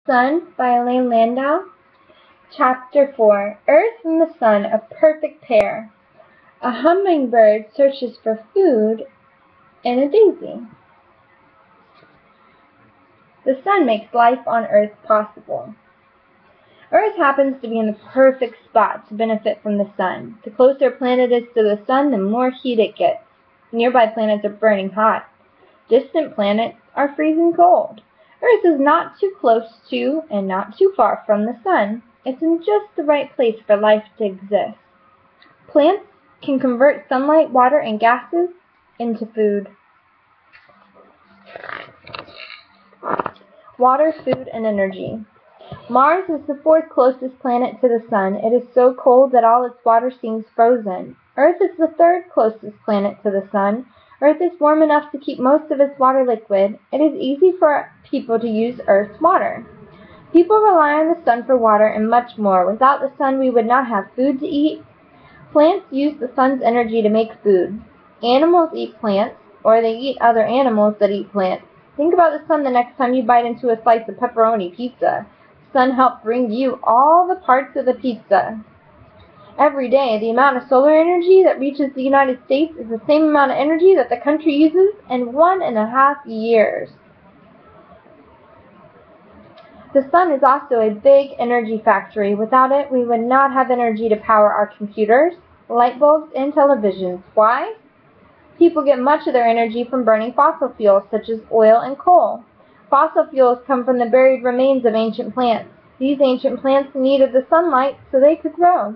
Sun by Elaine Landau. Chapter 4. Earth and the Sun, a perfect pair. A hummingbird searches for food in a daisy. The sun makes life on Earth possible. Earth happens to be in the perfect spot to benefit from the sun. The closer a planet is to the sun, the more heat it gets. Nearby planets are burning hot. Distant planets are freezing cold. Earth is not too close to and not too far from the sun. It's in just the right place for life to exist. Plants can convert sunlight, water, and gases into food. Water, food, and energy. Mars is the fourth closest planet to the sun. It is so cold that all its water seems frozen. Earth is the third closest planet to the sun. Earth is warm enough to keep most of its water liquid. It is easy for people to use Earth's water. People rely on the sun for water and much more. Without the sun, we would not have food to eat. Plants use the sun's energy to make food. Animals eat plants, or they eat other animals that eat plants. Think about the sun the next time you bite into a slice of pepperoni pizza. The sun helped bring you all the parts of the pizza. Every day, the amount of solar energy that reaches the United States is the same amount of energy that the country uses in 1.5 years. The sun is also a big energy factory. Without it, we would not have energy to power our computers, light bulbs, and televisions. Why? People get much of their energy from burning fossil fuels, such as oil and coal. Fossil fuels come from the buried remains of ancient plants. These ancient plants needed the sunlight so they could grow.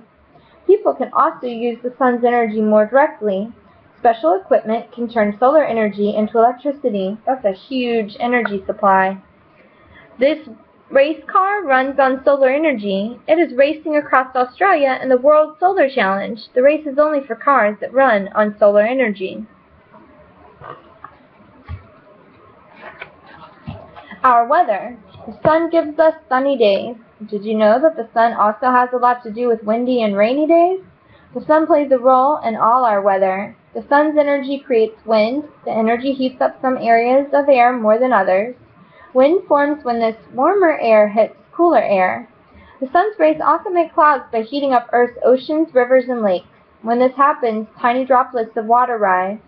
People can also use the sun's energy more directly. Special equipment can turn solar energy into electricity. That's a huge energy supply. This race car runs on solar energy. It is racing across Australia in the World Solar Challenge. The race is only for cars that run on solar energy. Our weather. The sun gives us sunny days. Did you know that the sun also has a lot to do with windy and rainy days? The sun plays a role in all our weather. The sun's energy creates wind. The energy heats up some areas of air more than others. Wind forms when this warmer air hits cooler air. The sun's rays also make clouds by heating up Earth's oceans, rivers, and lakes. When this happens, tiny droplets of water rise.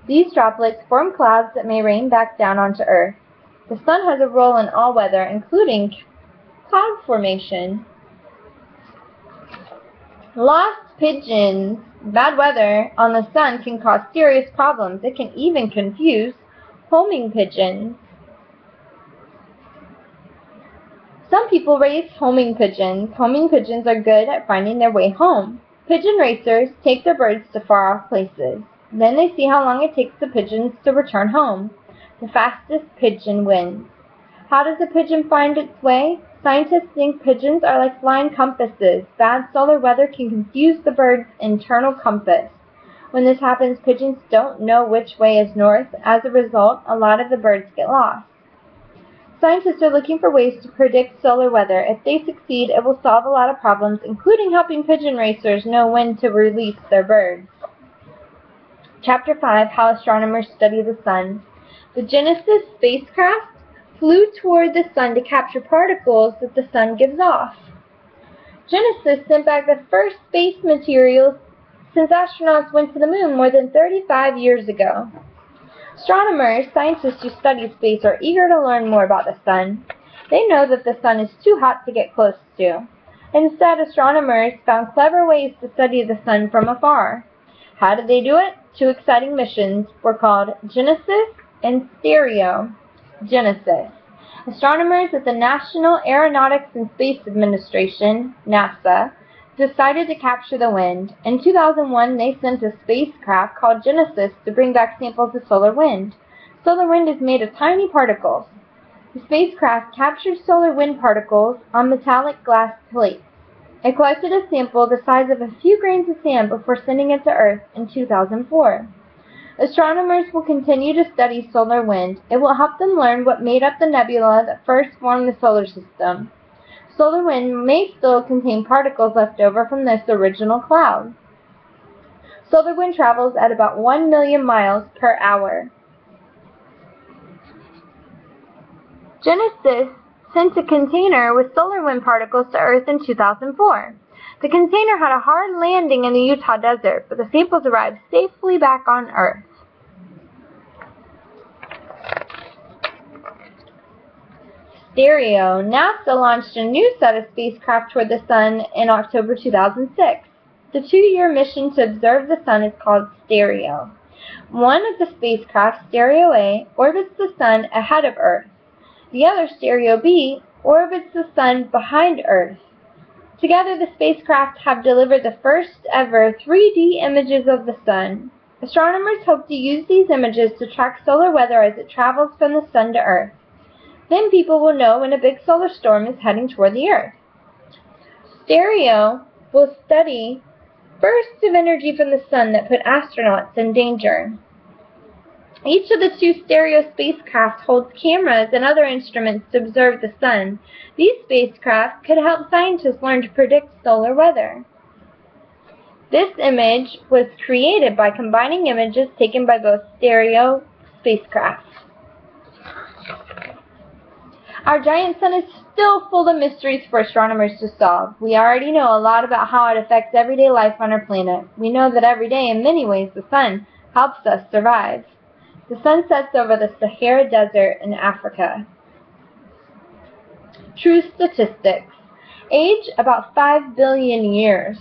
These droplets form clouds that may rain back down onto Earth. The sun has a role in all weather, including cloud formation. Lost pigeons. Bad weather on the sun can cause serious problems. It can even confuse homing pigeons. Some people raise homing pigeons. Homing pigeons are good at finding their way home. Pigeon racers take their birds to far-off places. Then they see how long it takes the pigeons to return home. The fastest pigeon wins. How does a pigeon find its way? Scientists think pigeons are like flying compasses. Bad solar weather can confuse the bird's internal compass. When this happens, pigeons don't know which way is north. As a result, a lot of the birds get lost. Scientists are looking for ways to predict solar weather. If they succeed, it will solve a lot of problems, including helping pigeon racers know when to release their birds. Chapter 5. How Astronomers Study the Sun. The Genesis spacecraft flew toward the sun to capture particles that the sun gives off. Genesis sent back the first space materials since astronauts went to the moon more than 35 years ago. Astronomers, scientists who study space, are eager to learn more about the sun. They know that the sun is too hot to get close to. Instead, astronomers found clever ways to study the sun from afar. How did they do it? 2 exciting missions were called Genesis and Stereo. Genesis. Astronomers at the National Aeronautics and Space Administration, NASA, decided to capture the wind. In 2001, they sent a spacecraft called Genesis to bring back samples of solar wind. Solar wind is made of tiny particles. The spacecraft captured solar wind particles on metallic glass plates. It collected a sample the size of a few grains of sand before sending it to Earth in 2004. Astronomers will continue to study solar wind. It will help them learn what made up the nebula that first formed the solar system. Solar wind may still contain particles left over from this original cloud. Solar wind travels at about 1 million miles per hour. Genesis sent a container with solar wind particles to Earth in 2004. The container had a hard landing in the Utah desert, but the samples arrived safely back on Earth. Stereo. NASA launched a new set of spacecraft toward the Sun in October 2006. The 2-year mission to observe the Sun is called Stereo. One of the spacecraft, Stereo A, orbits the Sun ahead of Earth. The other, Stereo B, orbits the Sun behind Earth. Together, the spacecraft have delivered the first ever 3D images of the Sun. Astronomers hope to use these images to track solar weather as it travels from the Sun to Earth. Then people will know when a big solar storm is heading toward the Earth. Stereo will study bursts of energy from the Sun that put astronauts in danger. Each of the 2 Stereo spacecraft holds cameras and other instruments to observe the Sun. These spacecraft could help scientists learn to predict solar weather. This image was created by combining images taken by both Stereo spacecraft. Our giant Sun is still full of mysteries for astronomers to solve. We already know a lot about how it affects everyday life on our planet. We know that every day, in many ways, the Sun helps us survive. The Sun sets over the Sahara Desert in Africa. True statistics. Age, about 5 billion years.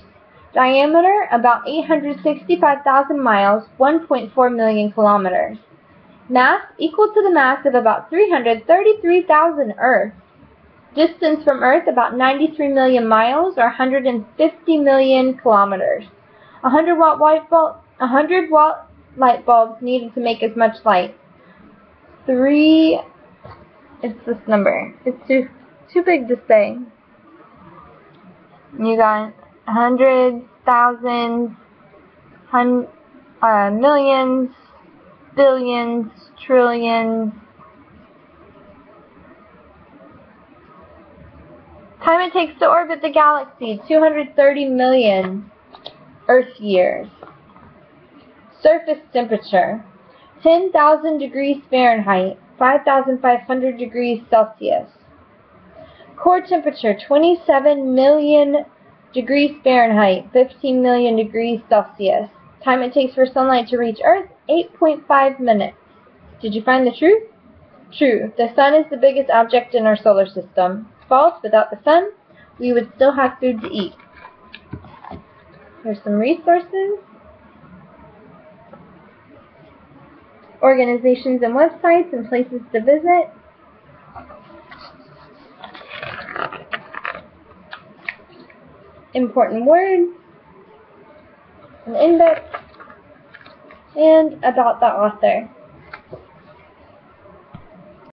Diameter, about 865,000 miles, 1.4 million kilometers. Mass, equal to the mass of about 333,000 Earths. Distance from Earth, about 93 million miles, or 150 million kilometers. 100-watt light bulbs needed to make as much light. It's this number. It's too big to say. You got hundreds, thousands, millions, billions, trillions. Time it takes to orbit the galaxy, 230 million Earth years. Surface temperature, 10,000 degrees Fahrenheit, 5,500 degrees Celsius. Core temperature, 27 million degrees Fahrenheit, 15 million degrees Celsius. Time it takes for sunlight to reach Earth, 8.5 minutes. Did you find the truth? True. The Sun is the biggest object in our solar system. False. Without the Sun, we would still have food to eat. Here's some resources. Organizations and websites and places to visit. Important words. An index. And about the author.